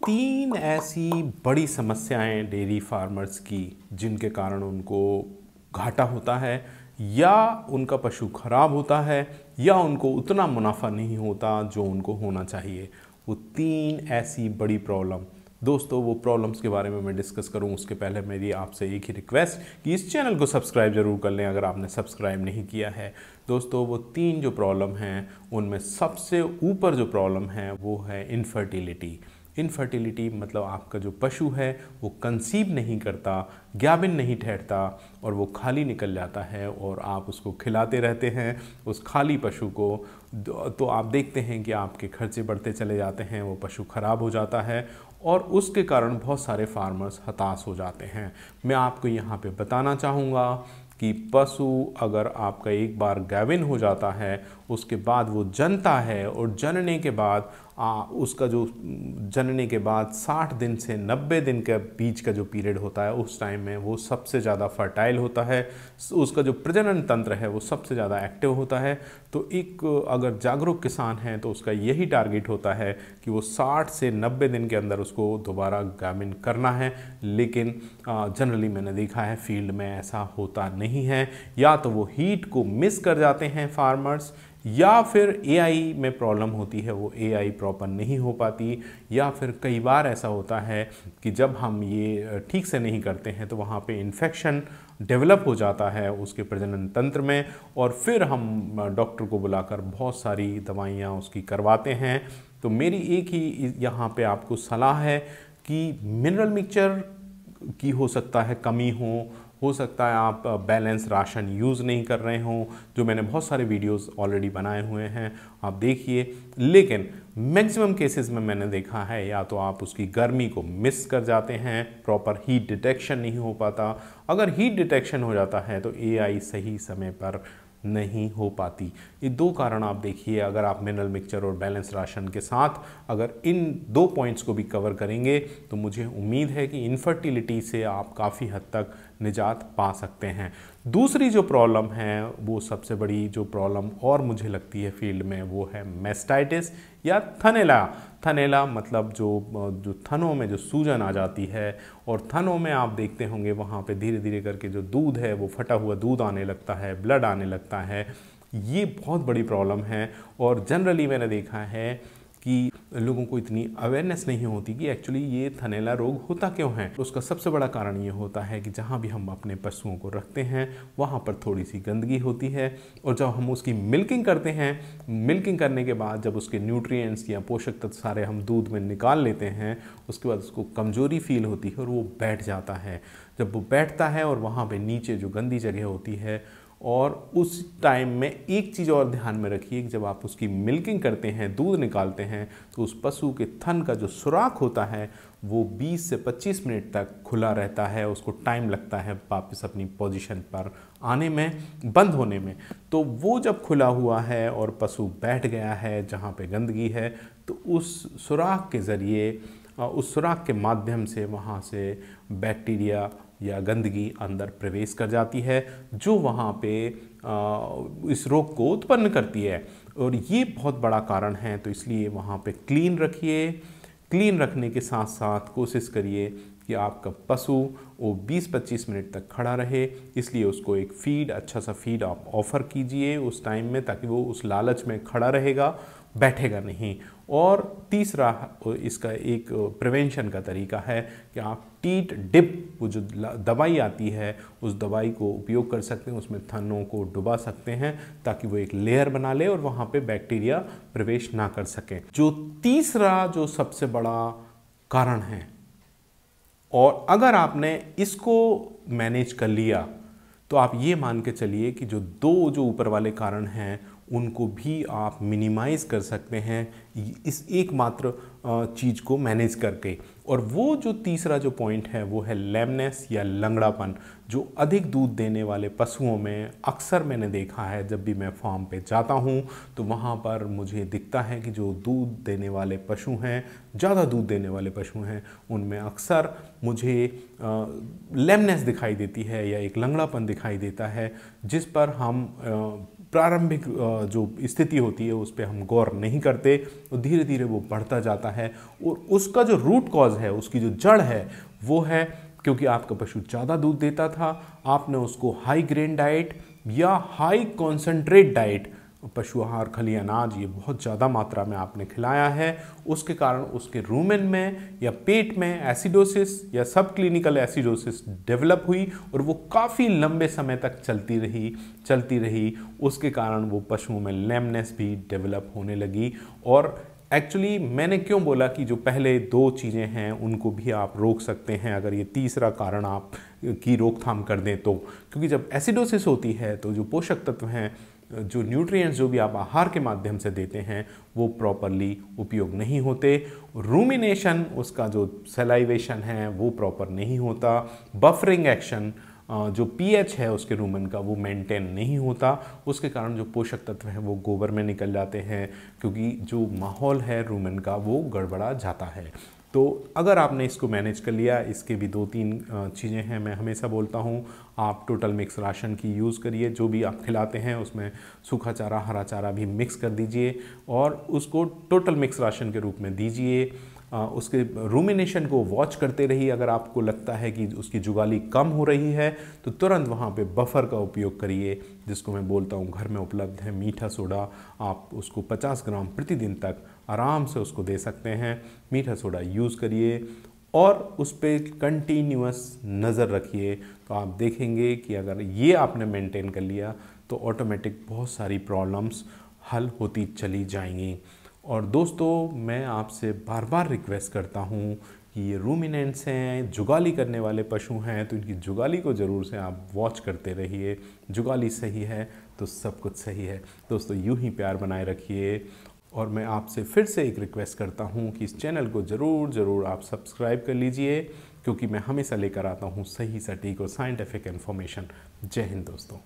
तीन ऐसी बड़ी समस्याएं डेयरी फार्मर्स की जिनके कारण उनको घाटा होता है या उनका पशु खराब होता है या उनको उतना मुनाफा नहीं होता जो उनको होना चाहिए। वो तीन ऐसी बड़ी प्रॉब्लम, दोस्तों वो प्रॉब्लम्स के बारे में मैं डिस्कस करूं उसके पहले मेरी आपसे एक ही रिक्वेस्ट कि इस चैनल को सब्सक्राइब जरूर कर लें अगर आपने सब्सक्राइब नहीं किया है। दोस्तों वो तीन जो प्रॉब्लम हैं उनमें सबसे ऊपर जो प्रॉब्लम है वो है इनफर्टिलिटी। इनफर्टिलिटी मतलब आपका जो पशु है वो कंसीव नहीं करता, गाभिन नहीं ठहरता और वो खाली निकल जाता है और आप उसको खिलाते रहते हैं उस खाली पशु को, तो आप देखते हैं कि आपके खर्चे बढ़ते चले जाते हैं, वो पशु खराब हो जाता है और उसके कारण बहुत सारे फार्मर्स हताश हो जाते हैं। मैं आपको यहाँ पे बताना चाहूँगा कि पशु अगर आपका एक बार गाभिन हो जाता है उसके बाद वो जनता है और जनने के बाद उसका जो जनने के बाद 60 दिन से 90 दिन के बीच का जो पीरियड होता है उस टाइम में वो सबसे ज़्यादा फर्टाइल होता है, उसका जो प्रजनन तंत्र है वो सबसे ज़्यादा एक्टिव होता है। तो एक अगर जागरूक किसान है तो उसका यही टारगेट होता है कि वो 60 से 90 दिन के अंदर उसको दोबारा गाभिन करना है, लेकिन जनरली मैंने देखा है फील्ड में ऐसा होता नहीं है। या तो वो हीट को मिस कर जाते हैं फार्मर्स या फिर एआई में प्रॉब्लम होती है, वो एआई प्रॉपर नहीं हो पाती, या फिर कई बार ऐसा होता है कि जब हम ये ठीक से नहीं करते हैं तो वहाँ पे इन्फेक्शन डेवलप हो जाता है उसके प्रजनन तंत्र में और फिर हम डॉक्टर को बुलाकर बहुत सारी दवाइयाँ उसकी करवाते हैं। तो मेरी एक ही यहाँ पे आपको सलाह है कि मिनरल मिक्सचर की हो सकता है कमी हो सकता है आप बैलेंस राशन यूज़ नहीं कर रहे हों, जो मैंने बहुत सारे वीडियोस ऑलरेडी बनाए हुए हैं आप देखिए। लेकिन मैक्सिमम केसेस में मैंने देखा है या तो आप उसकी गर्मी को मिस कर जाते हैं, प्रॉपर हीट डिटेक्शन नहीं हो पाता। अगर हीट डिटेक्शन हो जाता है तो एआई सही समय पर नहीं हो पाती। ये दो कारण आप देखिए, अगर आप मिनरल मिक्सचर और बैलेंस राशन के साथ अगर इन दो पॉइंट्स को भी कवर करेंगे तो मुझे उम्मीद है कि इनफर्टिलिटी से आप काफ़ी हद तक निजात पा सकते हैं। दूसरी जो प्रॉब्लम है वो सबसे बड़ी जो प्रॉब्लम और मुझे लगती है फील्ड में वो है मैस्टाइटिस या थनैला। थनैला मतलब जो थनों में जो सूजन आ जाती है और थनों में आप देखते होंगे वहाँ पे धीरे धीरे करके जो दूध है वो फटा हुआ दूध आने लगता है, ब्लड आने लगता है। ये बहुत बड़ी प्रॉब्लम है और जनरली मैंने देखा है कि लोगों को इतनी अवेयरनेस नहीं होती कि एक्चुअली ये थनैला रोग होता क्यों है। उसका सबसे बड़ा कारण ये होता है कि जहाँ भी हम अपने पशुओं को रखते हैं वहाँ पर थोड़ी सी गंदगी होती है और जब हम उसकी मिल्किंग करते हैं, मिल्किंग करने के बाद जब उसके न्यूट्रिएंट्स या पोषक तत्व सारे हम दूध में निकाल लेते हैं उसके बाद उसको कमज़ोरी फील होती है और वो बैठ जाता है। जब वो बैठता है और वहाँ पर नीचे जो गंदी जगह होती है, और उस टाइम में एक चीज़ और ध्यान में रखिए कि जब आप उसकी मिल्किंग करते हैं, दूध निकालते हैं, तो उस पशु के थन का जो सुराख होता है वो 20 से 25 मिनट तक खुला रहता है, उसको टाइम लगता है वापस अपनी पोजीशन पर आने में, बंद होने में। तो वो जब खुला हुआ है और पशु बैठ गया है जहाँ पे गंदगी है तो उस सुराख के ज़रिए, उस सुराख के माध्यम से वहाँ से बैक्टीरिया या गंदगी अंदर प्रवेश कर जाती है जो वहाँ पे इस रोग को उत्पन्न करती है और ये बहुत बड़ा कारण है। तो इसलिए वहाँ पे क्लीन रखिए, क्लीन रखने के साथ साथ कोशिश करिए कि आपका पशु वो 20-25 मिनट तक खड़ा रहे, इसलिए उसको एक फीड, अच्छा सा फीड आप ऑफ़र कीजिए उस टाइम में ताकि वो उस लालच में खड़ा रहेगा, बैठेगा नहीं। और तीसरा इसका एक प्रिवेंशन का तरीका है कि आप टीट डिप, वो जो दवाई आती है उस दवाई को उपयोग कर सकते हैं, उसमें थनों को डुबा सकते हैं ताकि वो एक लेयर बना ले और वहाँ पे बैक्टीरिया प्रवेश ना कर सके। जो तीसरा जो सबसे बड़ा कारण है, और अगर आपने इसको मैनेज कर लिया तो आप ये मान के चलिए कि जो दो जो ऊपर वाले कारण हैं उनको भी आप मिनिमाइज़ कर सकते हैं इस एकमात्र चीज़ को मैनेज करके। और वो जो तीसरा जो पॉइंट है वो है लेमनेस या लंगड़ापन, जो अधिक दूध देने वाले पशुओं में अक्सर मैंने देखा है। जब भी मैं फार्म पे जाता हूँ तो वहाँ पर मुझे दिखता है कि जो दूध देने वाले पशु हैं, ज़्यादा दूध देने वाले पशु हैं, उनमें अक्सर मुझे लेमनेस दिखाई देती है या एक लंगड़ापन दिखाई देता है, जिस पर हम प्रारंभिक जो स्थिति होती है उस पर हम गौर नहीं करते, और धीरे धीरे वो बढ़ता जाता है। और उसका जो रूट कॉज है, उसकी जो जड़ है, वो है क्योंकि आपका पशु ज़्यादा दूध देता था, आपने उसको हाई ग्रेन डाइट या हाई कॉन्सेंट्रेट डाइट, पशु आहार, खली अनाज, ये बहुत ज़्यादा मात्रा में आपने खिलाया है। उसके कारण उसके रूमेन में या पेट में एसिडोसिस या सब क्लिनिकल एसिडोसिस डेवलप हुई, और वो काफ़ी लंबे समय तक चलती रही। उसके कारण वो पशुओं में लेमनेस भी डेवलप होने लगी। और एक्चुअली मैंने क्यों बोला कि जो पहले 2 चीज़ें हैं उनको भी आप रोक सकते हैं अगर ये तीसरा कारण आप की रोकथाम कर दें तो, क्योंकि जब एसिडोसिस होती है तो जो पोषक तत्व हैं, जो न्यूट्रिएंट्स जो भी आप आहार के माध्यम से देते हैं, वो प्रॉपरली उपयोग नहीं होते। रूमिनेशन, उसका जो सलाइवेशन है वो प्रॉपर नहीं होता। बफरिंग एक्शन, जो पीएच है उसके रूमेन का, वो मेंटेन नहीं होता। उसके कारण जो पोषक तत्व हैं वो गोबर में निकल जाते हैं, क्योंकि जो माहौल है रूमेन का वो गड़बड़ा जाता है। तो अगर आपने इसको मैनेज कर लिया, इसके भी 2-3 चीज़ें हैं। मैं हमेशा बोलता हूँ आप टोटल मिक्स राशन की यूज़ करिए। जो भी आप खिलाते हैं उसमें सूखा चारा, हरा चारा भी मिक्स कर दीजिए और उसको टोटल मिक्स राशन के रूप में दीजिए। उसके रूमिनेशन को वॉच करते रहिए। अगर आपको लगता है कि उसकी जुगाली कम हो रही है तो तुरंत वहाँ पे बफर का उपयोग करिए, जिसको मैं बोलता हूँ घर में उपलब्ध है मीठा सोडा। आप उसको 50 ग्राम प्रतिदिन तक आराम से उसको दे सकते हैं। मीठा सोडा यूज़ करिए और उस पर कंटिन्यूअस नज़र रखिए, तो आप देखेंगे कि अगर ये आपने मेंटेन कर लिया तो ऑटोमेटिक बहुत सारी प्रॉब्लम्स हल होती चली जाएंगी। और दोस्तों, मैं आपसे बार बार रिक्वेस्ट करता हूँ कि ये रूमिनेंट्स हैं, जुगाली करने वाले पशु हैं, तो इनकी जुगाली को ज़रूर से आप वॉच करते रहिए। जुगाली सही है तो सब कुछ सही है। दोस्तों, यूं ही प्यार बनाए रखिए। और मैं आपसे फिर से एक रिक्वेस्ट करता हूँ कि इस चैनल को ज़रूर आप सब्सक्राइब कर लीजिए, क्योंकि मैं हमेशा लेकर आता हूँ सही, सटीक और साइंटिफिक इन्फॉर्मेशन। जय हिंद दोस्तों।